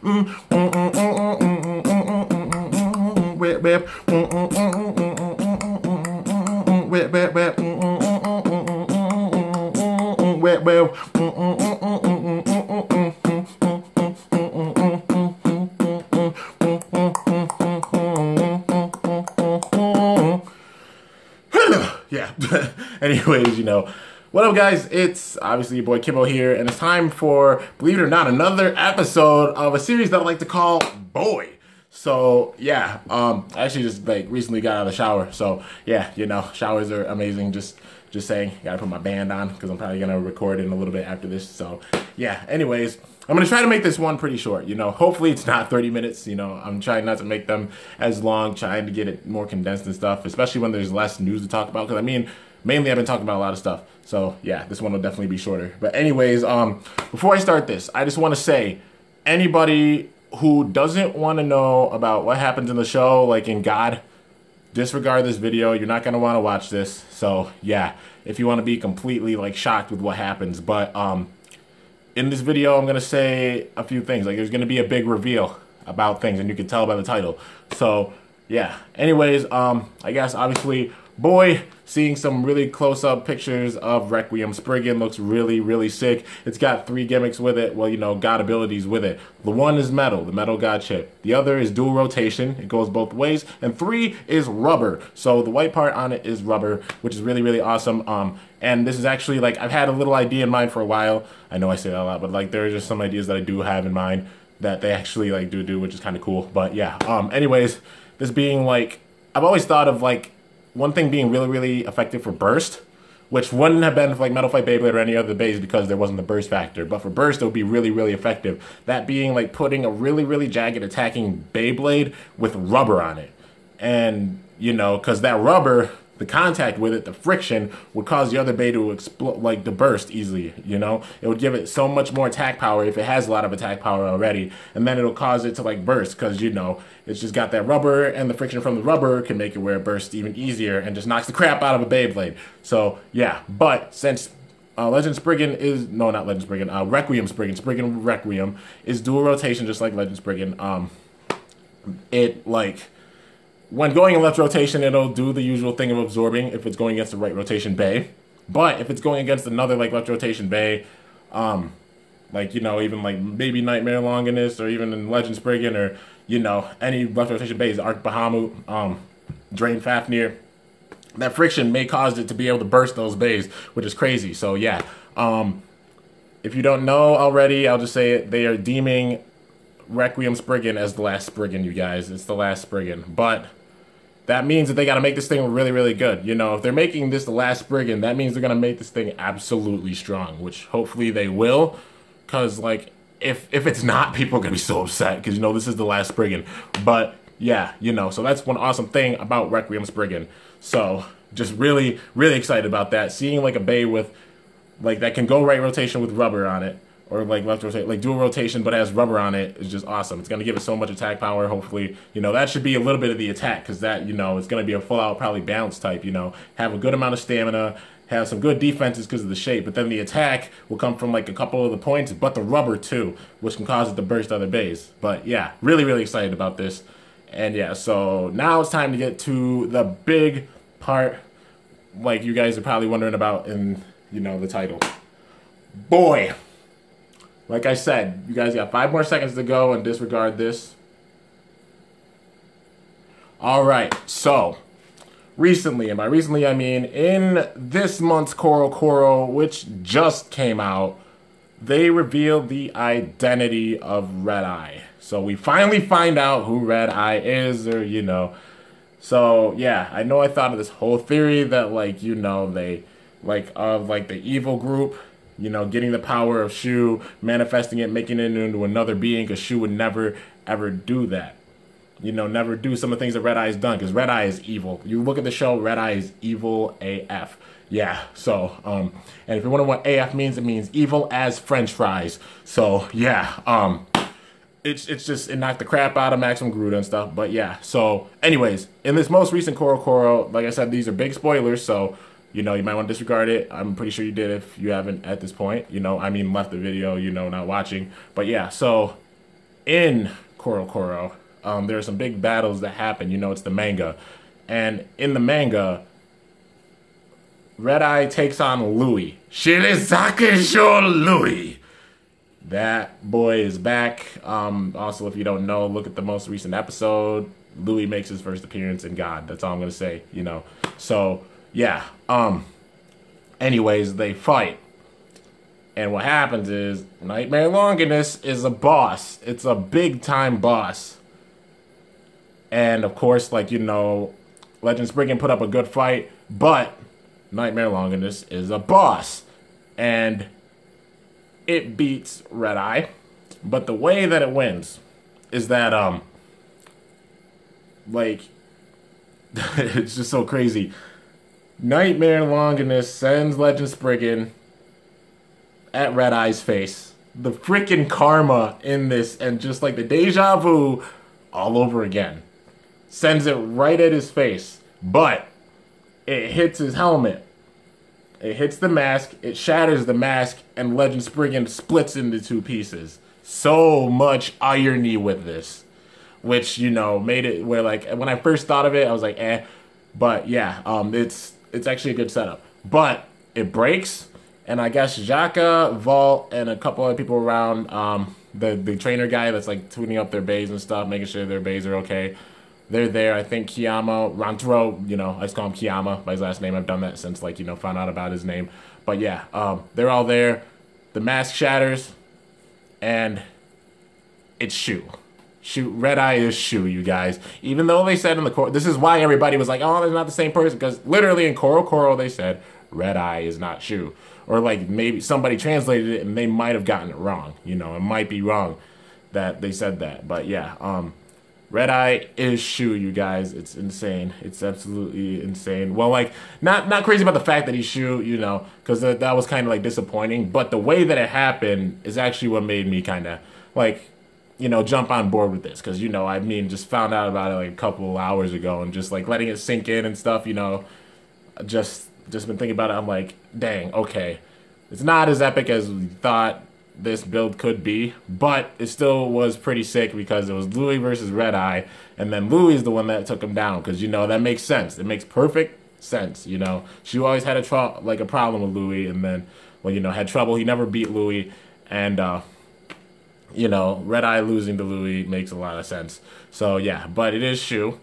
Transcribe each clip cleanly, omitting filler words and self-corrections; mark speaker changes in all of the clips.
Speaker 1: Yeah. Anyways, what up, guys? It's obviously your boy Kimbo here, and it's time for, believe it or not, another episode of a series that I like to call Boy. So yeah, I actually just recently got out of the shower. So yeah, showers are amazing. Just saying, gotta put my band on because I'm probably gonna record in a little bit after this. So yeah, anyways, I'm gonna try to make this one pretty short. Hopefully it's not 30 minutes. I'm trying not to make them as long, trying to get it more condensed and stuff, especially when there's less news to talk about. Because mainly I've been talking about a lot of stuff. So yeah, this one will definitely be shorter. But anyways, before I start this, I just want to say, anybody who doesn't want to know about what happens in the show, like in God, disregard this video. You're not going to want to watch this. So yeah, if you want to be completely shocked with what happens. But in this video, I'm going to say a few things. There's going to be a big reveal about things, and you can tell by the title. So yeah, anyways, I guess obviously, Boy, seeing some really close-up pictures of Requiem Spriggan looks really, really sick. It's got 3 gimmicks with it. Well, God abilities with it. The one is metal, the metal God chip. The other is dual rotation. It goes both ways. And 3 is rubber. So the white part on it is rubber, which is really, really awesome. And this is actually, I've had a little idea in mind for a while. I know I say that a lot, but there are just some ideas that I do have in mind that they actually do, which is kind of cool. But yeah, anyways, this being I've always thought of one thing being really, really effective for burst, which wouldn't have been for Metal Fight Beyblade or any other base because there wasn't the burst factor. But for burst, it would be really, really effective. That being putting a really, really jagged attacking Beyblade with rubber on it. And, because that rubber, the contact with it, the friction, would cause the other Bay to explode, to burst easily, It would give it so much more attack power if it has a lot of attack power already. And then it'll cause it to burst because, it's just got that rubber, and the friction from the rubber can make it where it bursts even easier and just knocks the crap out of a Beyblade. So yeah, but since Legend Spriggan is, no, not Legend Spriggan, Requiem Spriggan, Spriggan Requiem is dual rotation just like Legend Spriggan. When going in left rotation, it'll do the usual thing of absorbing if it's going against the right rotation bay. But if it's going against another left rotation bay, even maybe Nightmare Longinus, or even in Legend Spriggan, or any left rotation bays, Arc Bahamut, Drain Fafnir, that friction may cause it to be able to burst those bays, which is crazy. So yeah, if you don't know already, I'll just say it. They are deeming Requiem Spriggan as the last Spriggan, you guys. It's the last Spriggan. But that means that they got to make this thing really, really good. If they're making this the last Spriggan, that means they're going to make this thing absolutely strong, which hopefully they will. Because, if it's not, people are going to be so upset because, this is the last Spriggan. But, yeah, so that's one awesome thing about Requiem Spriggan. So, just really, really excited about that. Seeing, a bay with, that can go right rotation with rubber on it. Or left rotation, dual rotation, but has rubber on it is just awesome. It's going to give it so much attack power, hopefully. That should be a little bit of the attack, because that, it's going to be a full-out, probably balance type, have a good amount of stamina, have some good defenses because of the shape, but then the attack will come from, a couple of the points, but the rubber, too, which can cause it to burst other bays. But, yeah, really, really excited about this. And, yeah, so now it's time to get to the big part, you guys are probably wondering about in, the title. Boy! Like I said, you guys got 5 more seconds to go and disregard this. Alright, so, recently, and by recently I mean in this month's CoroCoro, which just came out, they revealed the identity of Red Eye. So we finally find out who Red Eye is, or, So, yeah, I know I thought of this whole theory that, they, the evil group, getting the power of Shu, manifesting it, making it into another being, because Shu would never, ever do that. Never do some of the things that Red Eye has done, because Red Eye is evil. You look at the show, Red Eye is evil AF. Yeah, so, and if you're wondering what AF means, it means evil as French fries. So, yeah, it's just, it knocked the crap out of Maximum Garuda and stuff, but yeah. So, anyways, in this most recent CoroCoro, like I said, these are big spoilers, so, you might want to disregard it. I'm pretty sure you did if you haven't at this point. Left the video, not watching. But yeah, so in Korokoro, there are some big battles that happen. You know, it's the manga. And in the manga, Red Eye takes on Louis. Shirasakusho Louis. That boy is back. Also, if you don't know, look at the most recent episode. Louis makes his first appearance in God. That's all I'm going to say, you know. So, yeah. Anyways, they fight. And what happens is, Nightmare Longinus is a boss. It's a big-time boss. And, of course, like, you know, Legend Spriggan put up a good fight, but Nightmare Longinus is a boss. And it beats Red Eye. But the way that it wins is that, like, it's just so crazy. Nightmare Longinus sends Legend Spriggan at Red Eye's face. The freaking karma in this, and just like the deja vu all over again. Sends it right at his face, but it hits his helmet. It hits the mask, it shatters the mask, and Legend Spriggan splits into two pieces. So much irony with this, which, you know, made it where, like, when I first thought of it, I was like, eh. But yeah, it's actually a good setup. But it breaks. And I guess Jaka, Vault, and a couple other people around, the trainer guy that's like tuning up their bays and stuff, making sure their bays are okay. They're there. I think Kiyama, Rantaro, you know, I just call him Kiyama by his last name. I've done that since, like, you know, found out about his name. But yeah, they're all there. The mask shatters, and it's Shu. Red Eye is Shu, you guys. Even though they said in the core, this is why everybody was like, oh, they're not the same person, because literally in Korokoro they said Red Eye is not Shu. Or like maybe somebody translated it and they might have gotten it wrong. You know, it might be wrong that they said that. But yeah, Red Eye is Shu, you guys. It's insane. It's absolutely insane. Well, like, not crazy about the fact that he's Shu, you know, because that was kind of like disappointing. But the way that it happened is actually what made me kind of like, you know, jump on board with this. Because, you know, I mean, just found out about it like a couple hours ago and just like letting it sink in and stuff, you know, just been thinking about it. I'm like, dang, okay. It's not as epic as we thought this build could be, but it still was pretty sick because it was Louis versus Red Eye, and then Louis is the one that took him down because, you know, that makes sense. It makes perfect sense, you know. She always had a problem with Louis, and then, well, you know, had trouble. He never beat Louis, and, you know, Red Eye losing to Louis makes a lot of sense. So, yeah, but it is Shu,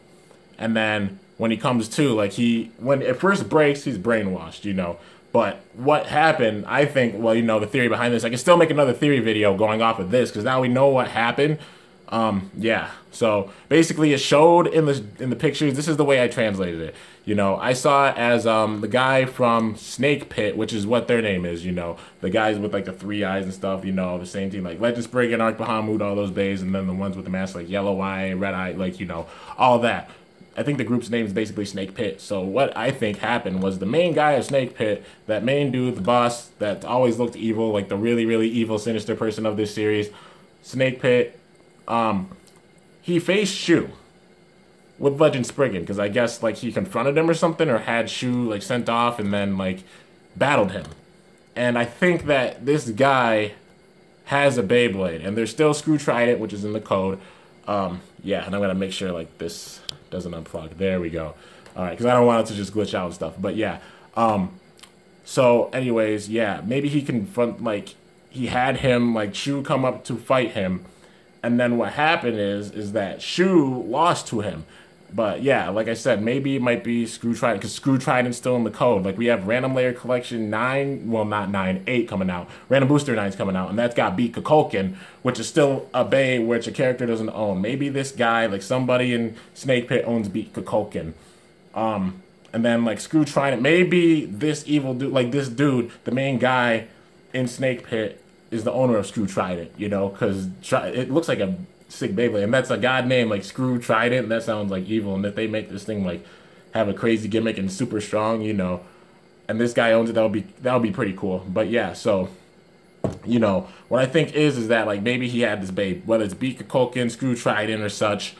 Speaker 1: and then when he comes to, like, when it first breaks, he's brainwashed, you know. But what happened, I think, well, you know, the theory behind this, I can still make another theory video going off of this, because now we know what happened. Yeah, so basically it showed in the pictures, this is the way I translated it. You know, I saw it as the guy from Snake Pit, which is what their name is, you know. The guys with, like, the 3 eyes and stuff, you know, the same team, like Legend Spriggan, Arc Bahamut, all those bays, and then the ones with the mask, like Yellow Eye, Red Eye, like, you know, all that. I think the group's name is basically Snake Pit. So what I think happened was the main guy of Snake Pit, that main dude, the boss that always looked evil, like the really, really evil, sinister person of this series, Snake Pit, he faced Shu with Legend Spriggan, because I guess, like, he confronted him or something, or had Shu, like, sent off and then, like, battled him. And I think that this guy has a Beyblade, and there's still Screw Trident, which is in the code. Yeah, and I'm gonna make sure, like, this doesn't unplug. There we go. All right, because I don't want it to just glitch out and stuff. But yeah, so anyways, yeah, maybe he confront, like, he had him, like, Shu come up to fight him, and then what happened is that Shu lost to him. But yeah, like I said, maybe it might be Screw Trident, because Screw Trident's still in the code. Like, we have Random Layer Collection 9, well, not 9, 8 coming out. Random Booster 9's coming out, and that's got Beat Kukulkan, which is still a bay which a character doesn't own. Maybe this guy, like, somebody in Snake Pit owns Beat Kukulkan. And then, like, Screw Trident, maybe this evil dude, like, this dude, the main guy in Snake Pit, is the owner of Screw Trident, you know, because it looks like a sick Beyblade, and that's a god name, like Screw Trident, that sounds like evil, and if they make this thing, like, have a crazy gimmick and super strong, you know, and this guy owns it, that would be pretty cool. But yeah, so, you know, what I think is that, like, maybe he had this babe, whether it's Beat Kukulkan, Screw Trident, or such,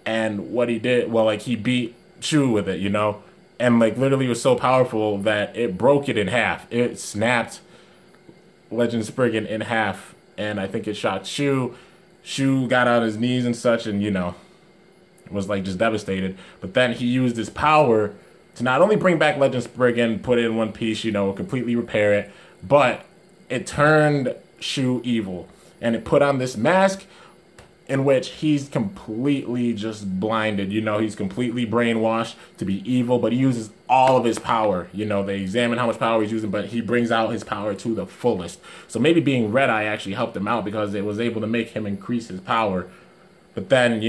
Speaker 1: and what he did, well, like, he beat Shu with it, you know, and, like, literally was so powerful that it broke it in half. It snapped Legend Spriggan in half, and I think it shot Shu. Shu got on his knees and such, and was like just devastated. But then he used his power to not only bring back Legend Spriggan, put it in one piece, completely repair it, but it turned Shu evil. And it put on this mask in which he's completely just blinded. He's completely brainwashed to be evil, but he uses all of his power. They examine how much power he's using, but he brings out his power to the fullest. So maybe being Red Eye actually helped him out because it was able to make him increase his power. But then,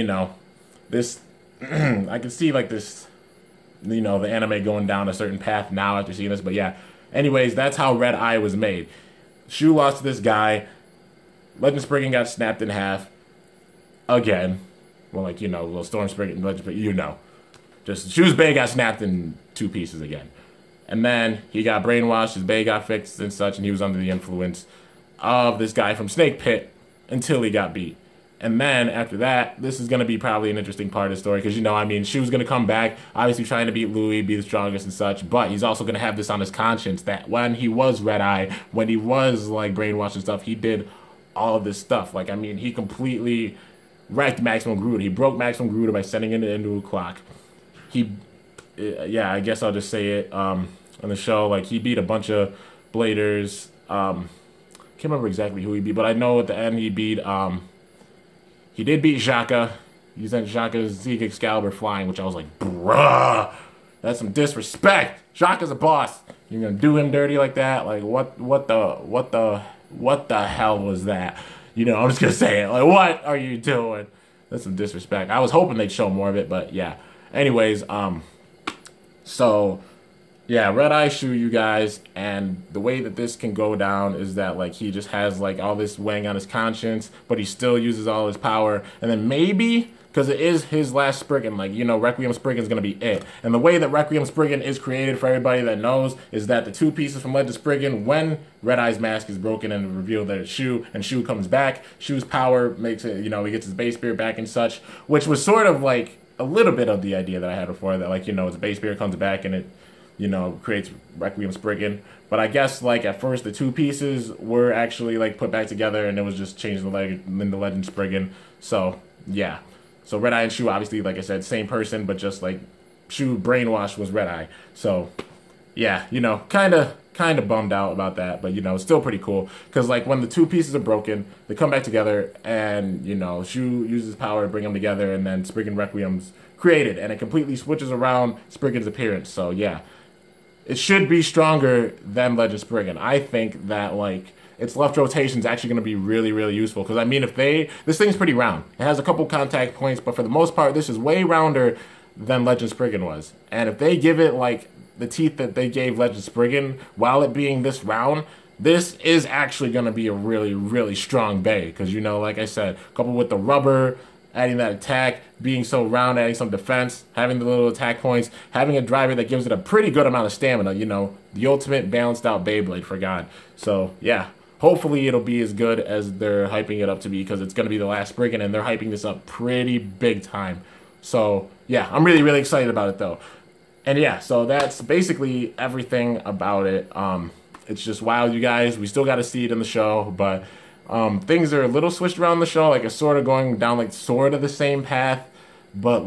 Speaker 1: this, I can see like this, the anime going down a certain path now after seeing this. But yeah, anyways, that's how Red Eye was made. Shu lost to this guy. Legend Spriggan got snapped in half. Again. Well, little Storm Spriggan, Legend Spriggan, Just Shu's Bay got snapped in two pieces again. And then he got brainwashed, his Bay got fixed and such, and he was under the influence of this guy from Snake Pit until he got beat. And then after that, this is going to be probably an interesting part of the story because, Shu's going to come back, obviously trying to beat Louis, be the strongest and such, but he's also going to have this on his conscience that when he was Red Eye, when he was like brainwashed and stuff, he did all of this stuff. He completely wrecked Maximum Garuda. He broke Maximum Garuda by sending it into a clock. I guess I'll just say it on the show. He beat a bunch of bladers. Can't remember exactly who he beat, but I know at the end he beat. He did beat Xhaka. He sent Xhaka's Zeke Excalibur flying, which I was like, bruh, that's some disrespect. Xhaka's a boss. You're gonna do him dirty like that? Like what the hell was that? I'm just gonna say it. Like, what are you doing? That's some disrespect. I was hoping they'd show more of it, but yeah. Anyways, so yeah, Red Eye Shu, you guys, and the way that this can go down is that he just has all this weighing on his conscience, but he still uses all his power, and then maybe because it is his last Spriggan, Requiem Spriggan is gonna be it. And the way that Requiem Spriggan is created, for everybody that knows, is that the two pieces from Legend Spriggan, when Red Eye's mask is broken and revealed that it's Shu, and Shu comes back, Shu's power makes it, he gets his base spirit back and such, which was sort of a little bit of the idea that I had before, that his base spirit comes back and it creates Requiem Spriggan. But I guess at first the two pieces were actually put back together and it was just changed into Legend Spriggan. So yeah. So Red Eye and Shu, obviously, like I said, same person, but just Shu brainwashed was Red Eye. So yeah, kind of bummed out about that, but it's still pretty cool because when the two pieces are broken, they come back together, and Shu uses power to bring them together, and then Spriggan Requiem's created, and it completely switches around Spriggan's appearance. So yeah, it should be stronger than Legend Spriggan. I think that its left rotation is actually going to be really, really useful because this thing's pretty round. It has a couple contact points, but for the most part, this is way rounder than Legend Spriggan was. And if they give it the teeth that they gave Legend Spriggan, while it being this round, this is actually going to be a really, really strong Bay. Because, like I said, coupled with the rubber, adding that attack, being so round, adding some defense, having the little attack points, having a driver that gives it a pretty good amount of stamina, the ultimate balanced out Beyblade for God. So, yeah. Hopefully it'll be as good as they're hyping it up to be because it's going to be the last Spriggan, and they're hyping this up pretty big time. So, yeah, I'm really, really excited about it, though. And yeah, so that's basically everything about it. It's just wild, you guys. We still got to see it in the show, but things are a little switched around the show. It's sort of going down sort of the same path, but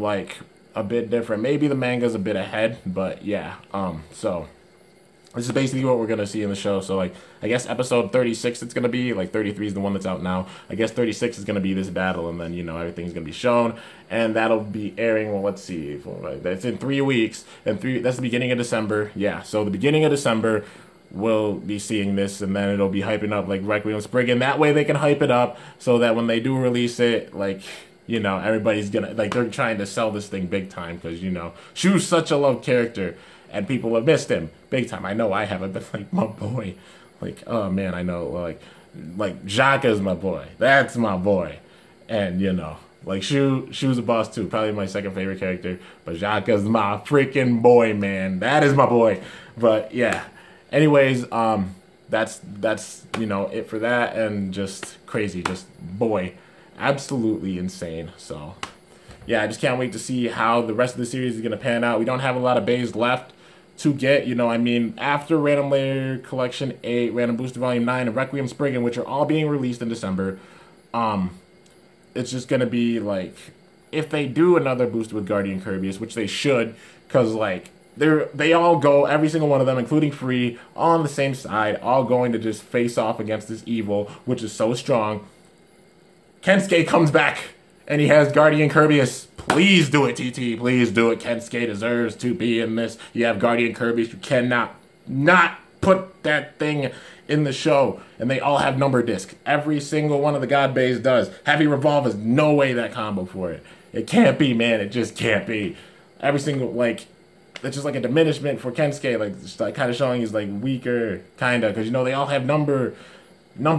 Speaker 1: a bit different. Maybe the manga's a bit ahead, but yeah. So this is basically what we're going to see in the show. So, I guess episode 36 it's going to be. 33 is the one that's out now. I guess 36 is going to be this battle, and then, everything's going to be shown. And that'll be airing, well, let's see. That's in 3 weeks. And that's the beginning of December. Yeah, so the beginning of December, we'll be seeing this, and then it'll be hyping up, Requiem Spriggan. That way they can hype it up so that when they do release it, everybody's going to, they're trying to sell this thing big time because, Shu's such a loved character. And people have missed him big time. I know I haven't, but my boy, oh man, I know, Xhaka's my boy. That's my boy. And Shu's a boss too. Probably my second favorite character. But Xhaka's my freaking boy, man. That is my boy. But yeah. Anyways, that's it for that, and just crazy, just boy, absolutely insane. So yeah, I just can't wait to see how the rest of the series is gonna pan out. We don't have a lot of bays left to get, after Random Layer Collection 8, Random Booster Volume 9, and Requiem Spriggan, which are all being released in December, it's just gonna be like, if they do another booster with Guardian Kirby's, which they should, because like they all go, every single one of them, including Free, all on the same side, all going to just face off against this evil, which is so strong. Kensuke comes back and he has Guardian Kirby's. Please do it, TT. Please do it. Kensuke deserves to be in this. You have Guardian Kirby's. You cannot not put that thing in the show. And they all have number discs. Every single one of the God Bays does. Heavy Revolve is no way that combo for it. It can't be, man. It just can't be. Every single, like, it's just like a diminishment for Kensuke. Like, just like kind of showing he's like weaker, kind of. Because, you know, they all have number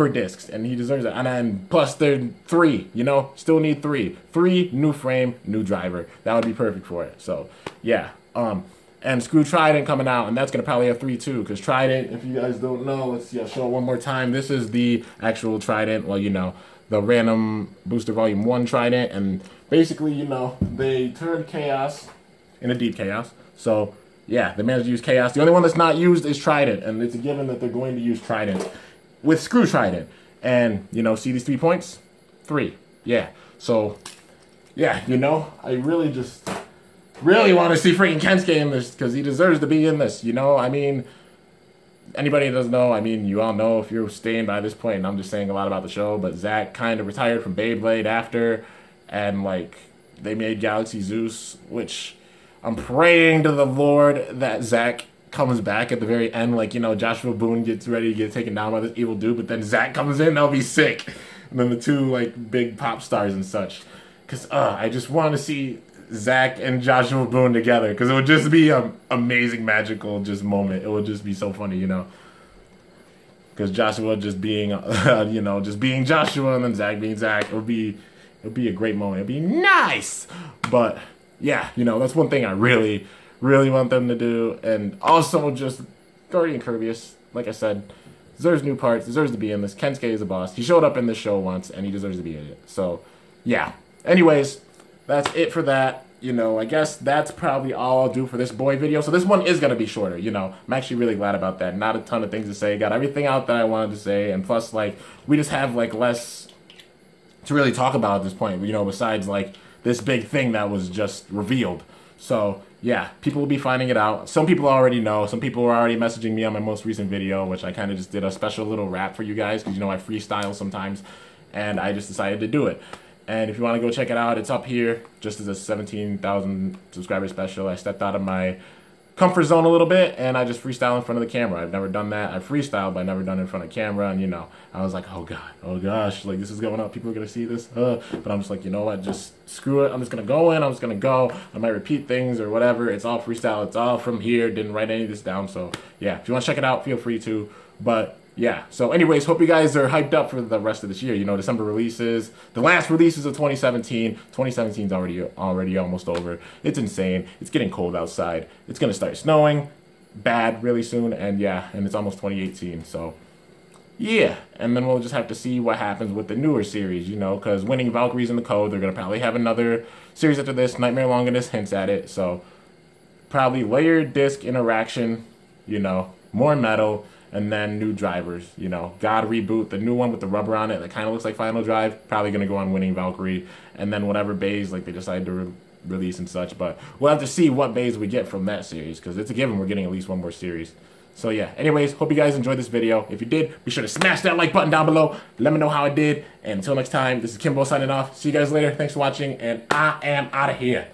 Speaker 1: discs, and he deserves it. And then plus they're 3, you know, still need 3, new frame, new driver. That would be perfect for it. So yeah, and Screw Trident coming out, and that's gonna probably have 3 too, because Trident, if you guys don't know, let's see, I'll show it one more time. This is the actual Trident, well, you know, the random booster volume 1 Trident, and basically, you know, they turned Chaos into Deep Chaos. So yeah, they managed to use Chaos. The only one that's not used is Trident, and it's a given that they're going to use Trident with Screw Trident. And, you know, see these 3 points? 3. Yeah. So, yeah, you know, I really want to see freaking Kensuke in this, because he deserves to be in this, you know? I mean, anybody that doesn't know, I mean, you all know if you're staying by this point, and I'm just saying a lot about the show, but Zack kind of retired from Beyblade after, and, like, they made Galaxy Zeus, which I'm praying to the Lord that Zack comes back at the very end, like, you know, Joshua Boone gets ready to get taken down by this evil dude, but then Zack comes in, that'll be sick. And then the 2, like, big pop stars and such. Because, I just want to see Zack and Joshua Boone together, because it would just be an amazing, magical just moment. It would just be so funny, you know. Because Joshua just being, you know, just being Joshua, and then Zack being Zack, it would be a great moment. It would be nice. But, yeah, you know, that's one thing I really want them to do. And also just Guardian Kirby's, like I said, deserves new parts, deserves to be in this. Kensuke is a boss. He showed up in this show once, and he deserves to be in it. So, yeah. Anyways, that's it for that. You know, I guess that's probably all I'll do for this boy video. So this one is going to be shorter, you know. I'm actually really glad about that. Not a ton of things to say. Got everything out that I wanted to say. And plus, like, we just have, like, less to really talk about at this point, you know, besides, like, this big thing that was just revealed. So, yeah, people will be finding it out. Some people already know. Some people were already messaging me on my most recent video, which I kind of just did a special little rap for you guys, because, you know, I freestyle sometimes, and I just decided to do it. And if you want to go check it out, it's up here, just as a 17,000 subscriber special. I stepped out of my comfort zone a little bit, and I just freestyle in front of the camera. I've never done that. I've freestyled, but I've never done it in front of camera, and, you know, I was like, oh, God, oh, gosh, like, this is going up. People are going to see this. But I'm just like, you know what, just screw it. I'm just going to go in. I'm just going to go. I might repeat things or whatever. It's all freestyle. It's all from here. Didn't write any of this down. So, yeah, if you want to check it out, feel free to. But, yeah, so anyways, hope you guys are hyped up for the rest of this year. You know, December releases, the last releases of 2017. 2017's already almost over. It's insane. It's getting cold outside. It's going to start snowing bad really soon, and yeah, and it's almost 2018, so yeah. And then we'll just have to see what happens with the newer series, you know, because Winning Valkyrie's in the code. They're going to probably have another series after this. Nightmare Longinus hints at it, so probably layered disc interaction, you know, more metal, and then new drivers, you know. God Reboot, the new one with the rubber on it that kind of looks like Final Drive, probably going to go on Winning Valkyrie, and then whatever bays like they decide to release and such. But we'll have to see what bays we get from that series, because it's a given we're getting at least one more series. So yeah, anyways, hope you guys enjoyed this video. If you did, be sure to smash that like button down below. Let me know how it did. And until next time, this is Kimbo signing off. See you guys later. Thanks for watching, and I am out of here.